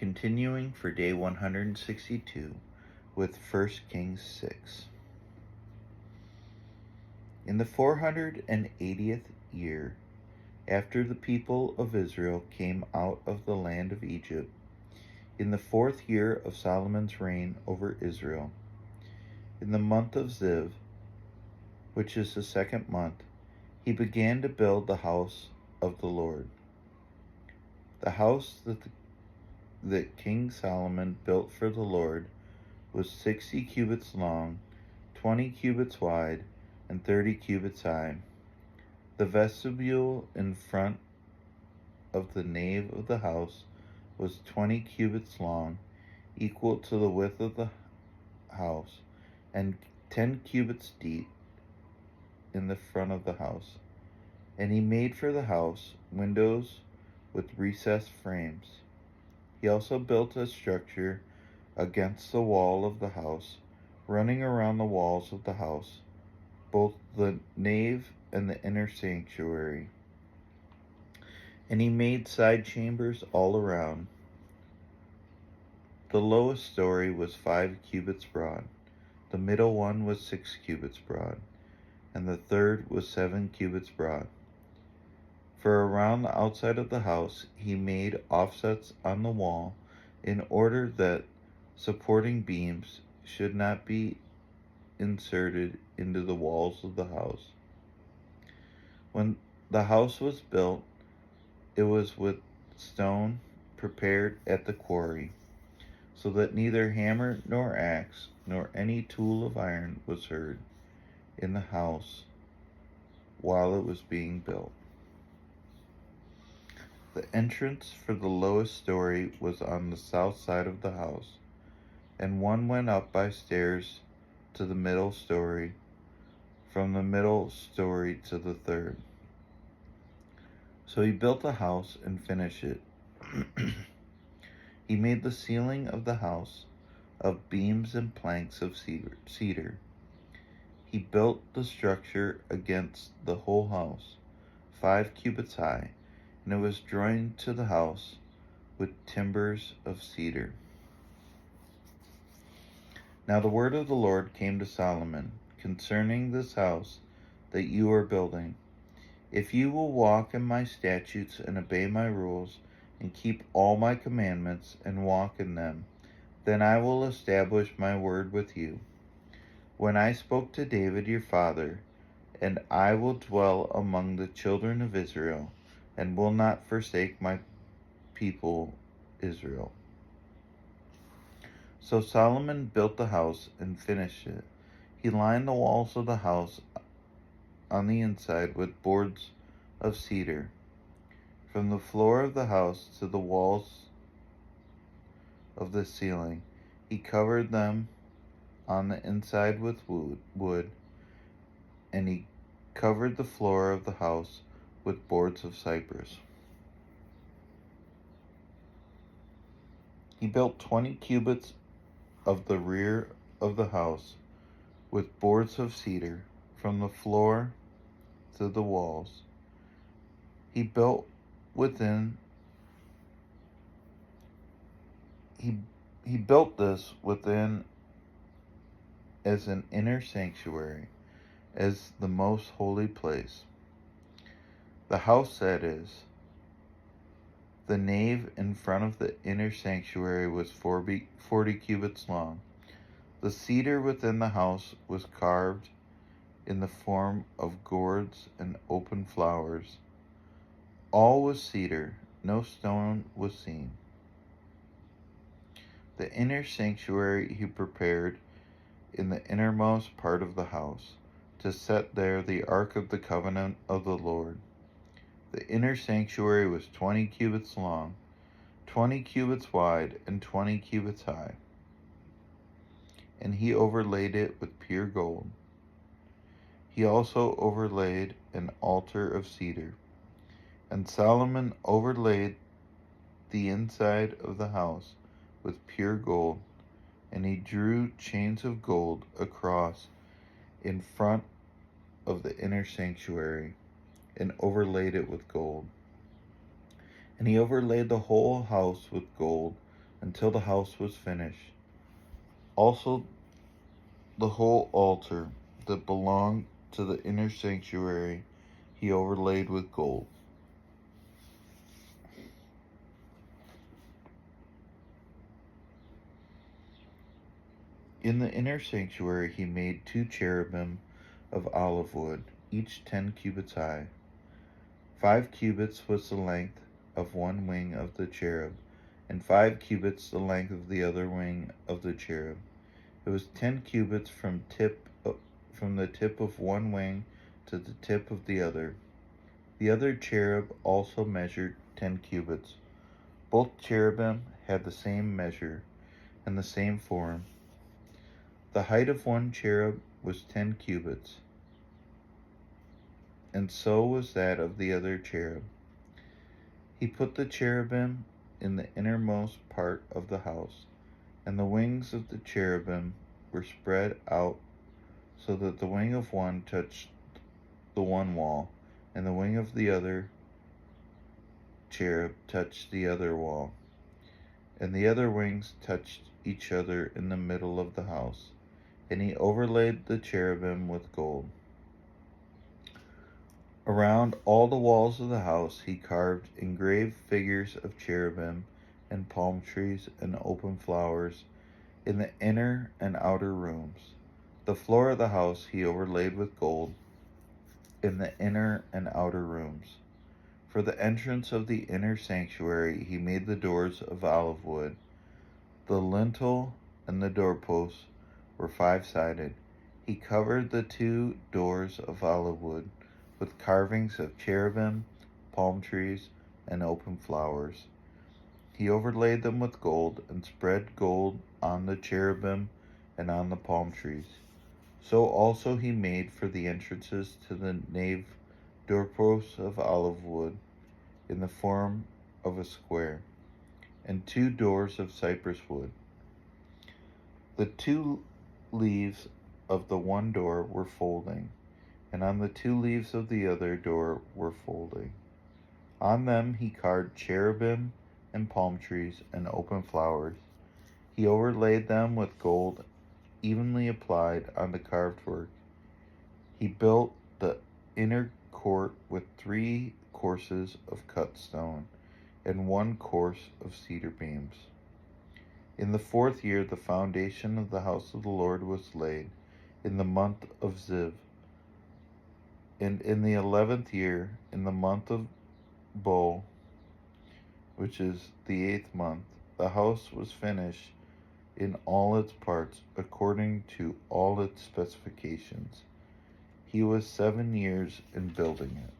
Continuing for day 162 with 1 Kings 6. In the 480th year, after the people of Israel came out of the land of Egypt, in the 4th year of Solomon's reign over Israel, in the month of Ziv, which is the 2nd month, he began to build the house of the Lord. The house that King Solomon built for the Lord was 60 cubits long, 20 cubits wide, and 30 cubits high. The vestibule in front of the nave of the house was 20 cubits long, equal to the width of the house, and 10 cubits deep in the front of the house. And he made for the house windows with recessed frames. He also built a structure against the wall of the house, running around the walls of the house, both the nave and the inner sanctuary. And he made side chambers all around. The lowest story was 5 cubits broad, the middle one was 6 cubits broad, and the third was 7 cubits broad. For around the outside of the house he made offsets on the wall, in order that supporting beams should not be inserted into the walls of the house. When the house was built, it was with stone prepared at the quarry, so that neither hammer nor axe nor any tool of iron was heard in the house while it was being built. The entrance for the lowest story was on the south side of the house, and one went up by stairs to the middle story, from the middle story to the third. So he built the house and finished it. He made the ceiling of the house of beams and planks of cedar. He built the structure against the whole house, 5 cubits high, and it was joined to the house with timbers of cedar. Now the word of the Lord came to Solomon concerning this house that you are building. If you will walk in my statutes and obey my rules and keep all my commandments and walk in them, then I will establish my word with you. When I spoke to David your father, and I will dwell among the children of Israel, and will not forsake my people Israel. So Solomon built the house and finished it. He lined the walls of the house on the inside with boards of cedar. From the floor of the house to the walls of the ceiling, he covered them on the inside with wood, and he covered the floor of the house with boards of cypress. He built 20 cubits of the rear of the house with boards of cedar from the floor to the walls. He built this within as an inner sanctuary, as the most holy place. The house, that is, the nave in front of the inner sanctuary, was 40 cubits long. The cedar within the house was carved in the form of gourds and open flowers. All was cedar, no stone was seen. The inner sanctuary he prepared in the innermost part of the house, to set there the ark of the covenant of the Lord. The inner sanctuary was 20 cubits long, 20 cubits wide, and 20 cubits high. And he overlaid it with pure gold. He also overlaid an altar of cedar. And Solomon overlaid the inside of the house with pure gold, and he drew chains of gold across in front of the inner sanctuary, and overlaid it with gold. And he overlaid the whole house with gold, until the house was finished. Also, the whole altar that belonged to the inner sanctuary he overlaid with gold. In the inner sanctuary he made 2 cherubim of olive wood, each 10 cubits high. 5 cubits was the length of one wing of the cherub, and 5 cubits the length of the other wing of the cherub. It was 10 cubits from the tip of one wing to the tip of the other. The other cherub also measured 10 cubits. Both cherubim had the same measure and the same form. The height of one cherub was 10 cubits, and so was that of the other cherub. He put the cherubim in the innermost part of the house, and the wings of the cherubim were spread out so that the wing of one touched the one wall, and the wing of the other cherub touched the other wall, and the other wings touched each other in the middle of the house. And he overlaid the cherubim with gold. Around all the walls of the house he carved engraved figures of cherubim and palm trees and open flowers in the inner and outer rooms. The floor of the house he overlaid with gold in the inner and outer rooms. For the entrance of the inner sanctuary he made the doors of olive wood. The lintel and the doorposts were 5-sided. He covered the 2 doors of olive wood with carvings of cherubim, palm trees, and open flowers. He overlaid them with gold and spread gold on the cherubim and on the palm trees. So also he made for the entrances to the nave doorposts of olive wood in the form of a square, and 2 doors of cypress wood. The 2 leaves of the one door were folding, and on the 2 leaves of the other door were folding. On them he carved cherubim and palm trees and open flowers. He overlaid them with gold evenly applied on the carved work. He built the inner court with 3 courses of cut stone and 1 course of cedar beams. In the 4th year the foundation of the house of the Lord was laid, in the month of Ziv. And in the 11th year, in the month of Bo, which is the 8th month, the house was finished in all its parts, according to all its specifications. He was 7 years in building it.